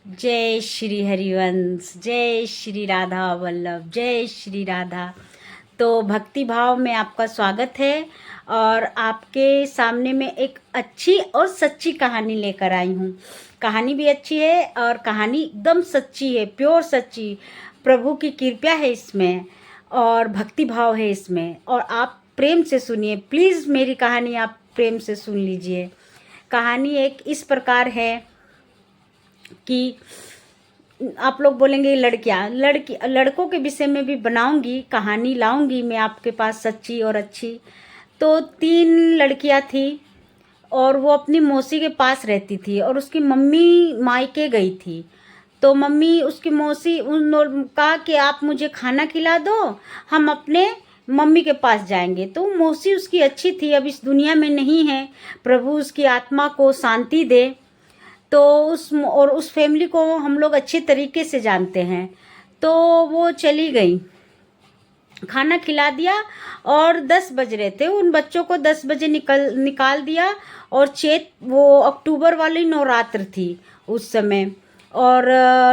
जय श्री हरिवंश, जय श्री राधा वल्लभ, जय श्री राधा। तो भक्ति भाव में आपका स्वागत है और आपके सामने में एक अच्छी और सच्ची कहानी लेकर आई हूँ। कहानी भी अच्छी है और कहानी एकदम सच्ची है, प्योर सच्ची। प्रभु की कृपा है इसमें और भक्ति भाव है इसमें, और आप प्रेम से सुनिए प्लीज़। मेरी कहानी आप प्रेम से सुन लीजिए। कहानी एक इस प्रकार है कि आप लोग बोलेंगे लड़कों के विषय में भी बनाऊंगी कहानी, लाऊंगी मैं आपके पास सच्ची और अच्छी। तो 3 लड़कियां थी और वो अपनी मौसी के पास रहती थी और उसकी मम्मी मायके गई थी। तो मम्मी उसकी मौसी कहा कि आप मुझे खाना खिला दो, हम अपने मम्मी के पास जाएंगे। तो मौसी उसकी अच्छी थी, अब इस दुनिया में नहीं है, प्रभु उसकी आत्मा को शांति दे। तो उस फैमिली को हम लोग अच्छे तरीके से जानते हैं। तो वो चली गई, खाना खिला दिया और 10 बज रहे थे। उन बच्चों को 10 बजे निकाल दिया। और वो अक्टूबर वाली नवरात्र थी उस समय, और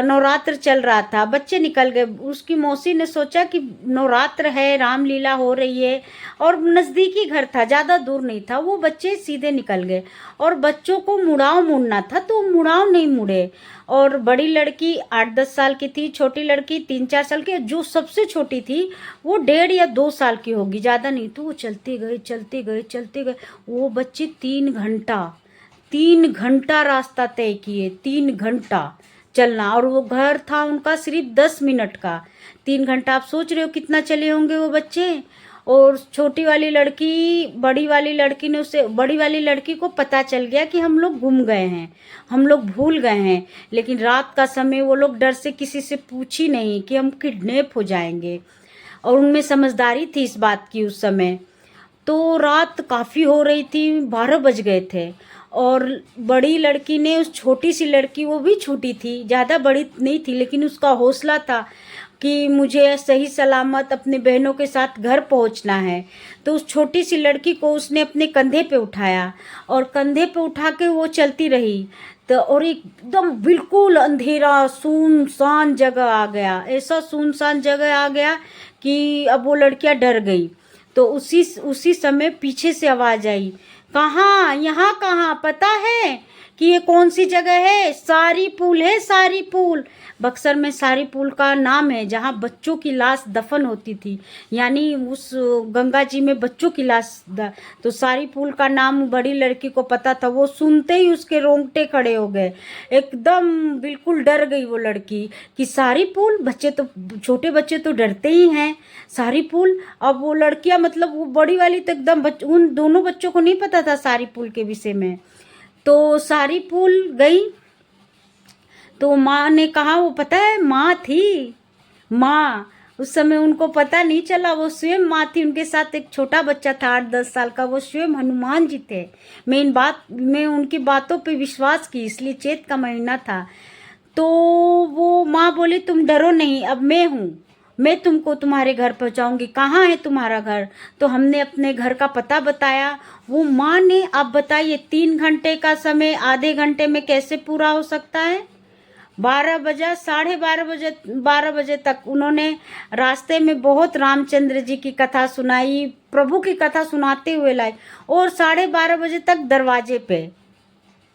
नवरात्र चल रहा था, बच्चे निकल गए। उसकी मौसी ने सोचा कि नवरात्र है, रामलीला हो रही है, और नज़दीकी घर था, ज़्यादा दूर नहीं था। वो बच्चे सीधे निकल गए और बच्चों को मुड़ाव था तो मुड़ाव नहीं मुड़े। और बड़ी लड़की 8-10 साल की थी, छोटी लड़की 3-4 साल की, जो सबसे छोटी थी वो 1.5 या 2 साल की होगी, ज़्यादा नहीं। तो वो चलते गए। वो बच्चे 3 घंटा रास्ता तय किए, 3 घंटा चलना, और वो घर था उनका सिर्फ 10 मिनट का। 3 घंटा, आप सोच रहे हो कितना चले होंगे वो बच्चे। और बड़ी वाली लड़की ने बड़ी वाली लड़की को पता चल गया कि हम लोग गुम गए हैं, हम लोग भूल गए हैं। लेकिन रात का समय वो लोग डर से किसी से पूछी नहीं कि हम किडनैप हो जाएंगे, और उनमें समझदारी थी इस बात की उस समय। तो रात काफ़ी हो रही थी, 12 बज गए थे। और बड़ी लड़की ने उस छोटी सी लड़की, वो भी छोटी थी, ज़्यादा बड़ी नहीं थी, लेकिन उसका हौसला था कि मुझे सही सलामत अपने बहनों के साथ घर पहुंचना है। तो उस छोटी सी लड़की को उसने अपने कंधे पे उठाया और कंधे पे उठा के वो चलती रही। तो और एकदम बिल्कुल अंधेरा सुनसान जगह आ गया, ऐसा सुनसान जगह आ गया कि अब वो लड़कियां डर गई। तो उसी समय पीछे से आवाज़ आई, कहाँ, यहाँ कहाँ, पता है कि ये कौन सी जगह है? सारी पुल है, सारी पुल। बक्सर में सारी पुल का नाम है जहाँ बच्चों की लाश दफन होती थी, यानी उस गंगा जी में बच्चों की लाश तो सारी पुल का नाम बड़ी लड़की को पता था। वो सुनते ही उसके रोंगटे खड़े हो गए, एकदम बिल्कुल डर गई वो लड़की कि सारी पुल, बच्चे तो, छोटे बच्चे तो डरते ही हैं, सारी पुल। अब वो लड़कियां, मतलब वो बड़ी वाली तो एकदम उन दोनों बच्चों को नहीं पता था सारी पुल के विषय में। तो सारी पुल गई। तो माँ ने कहा, वो पता है माँ थी, माँ। उस समय उनको पता नहीं चला, वो स्वयं माँ थी। उनके साथ एक छोटा बच्चा था 8-10 साल का, वो स्वयं हनुमान जी थे। मैं उनकी बातों पे विश्वास की, इसलिए चैत का महीना था। तो वो माँ बोली, तुम डरो नहीं, अब मैं हूँ, मैं तुमको तुम्हारे घर पहुँचाऊँगी। कहाँ है तुम्हारा घर? तो हमने अपने घर का पता बताया। वो माँ ने, आप बताइए 3 घंटे का समय आधे घंटे में कैसे पूरा हो सकता है? 12 बजे, 12:30 बजे, 12 बजे तक उन्होंने रास्ते में बहुत रामचंद्र जी की कथा सुनाई, प्रभु की कथा सुनाते हुए लाई। और 12:30 बजे तक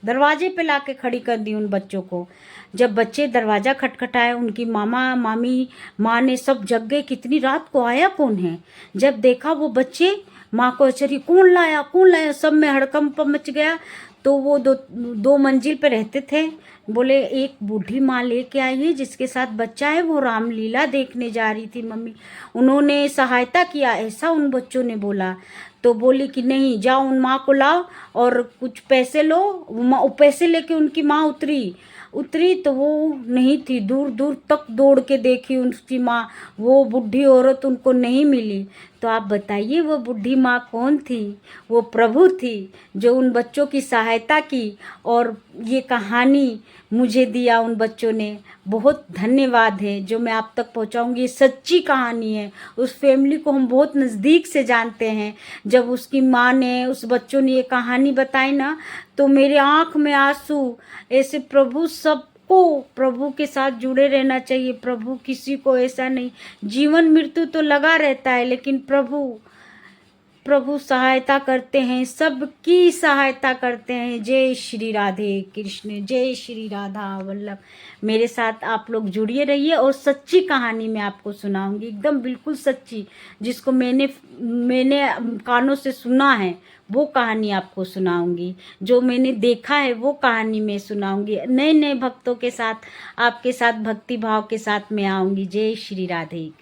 दरवाजे पे लाके खड़ी कर दी उन बच्चों को। जब बच्चे दरवाज़ा खटखटाए, उनकी मामा मामी माँ ने, सब जग गए, कितनी रात को आया कौन है। जब देखा वो बच्चे, माँ को आश्चर्य, कौन लाया, सब में हड़कंप मच गया। तो वो दो मंजिल पे रहते थे। बोले, एक बूढ़ी माँ लेके आई है जिसके साथ बच्चा है, वो रामलीला देखने जा रही थी मम्मी, उन्होंने सहायता किया, ऐसा उन बच्चों ने बोला। तो बोली कि नहीं, जाओ उन माँ को लाओ और कुछ पैसे लो। वो पैसे लेके उनकी माँ उतरी तो वो नहीं थी, दूर दूर तक दौड़ के देखी उनकी माँ, वो बूढ़ी औरत उनको नहीं मिली। तो आप बताइए वो बूढ़ी माँ कौन थी? वो प्रभु थी, जो उन बच्चों की सहायता की और ये कहानी मुझे दिया उन बच्चों ने। बहुत धन्यवाद है जो मैं आप तक पहुंचाऊंगी। ये सच्ची कहानी है, उस फैमिली को हम बहुत नज़दीक से जानते हैं। जब उसकी माँ ने, उस बच्चों ने ये कहानी बताई ना, तो मेरे आँख में आंसू, ऐसे प्रभु सबको सबको प्रभु के साथ जुड़े रहना चाहिए। प्रभु किसी को ऐसा नहीं, जीवन मृत्यु तो लगा रहता है, लेकिन प्रभु सहायता करते हैं, सबकी सहायता करते हैं। जय श्री राधे कृष्ण, जय श्री राधा वल्लभ। मेरे साथ आप लोग जुड़िए रहिए और सच्ची कहानी मैं आपको सुनाऊंगी, एकदम बिल्कुल सच्ची, जिसको मैंने कानों से सुना है वो कहानी आपको सुनाऊंगी, जो मैंने देखा है वो कहानी मैं सुनाऊंगी। नए नए भक्तों के साथ, आपके साथ भक्ति भाव के साथ मैं आऊंगी। जय श्री राधे।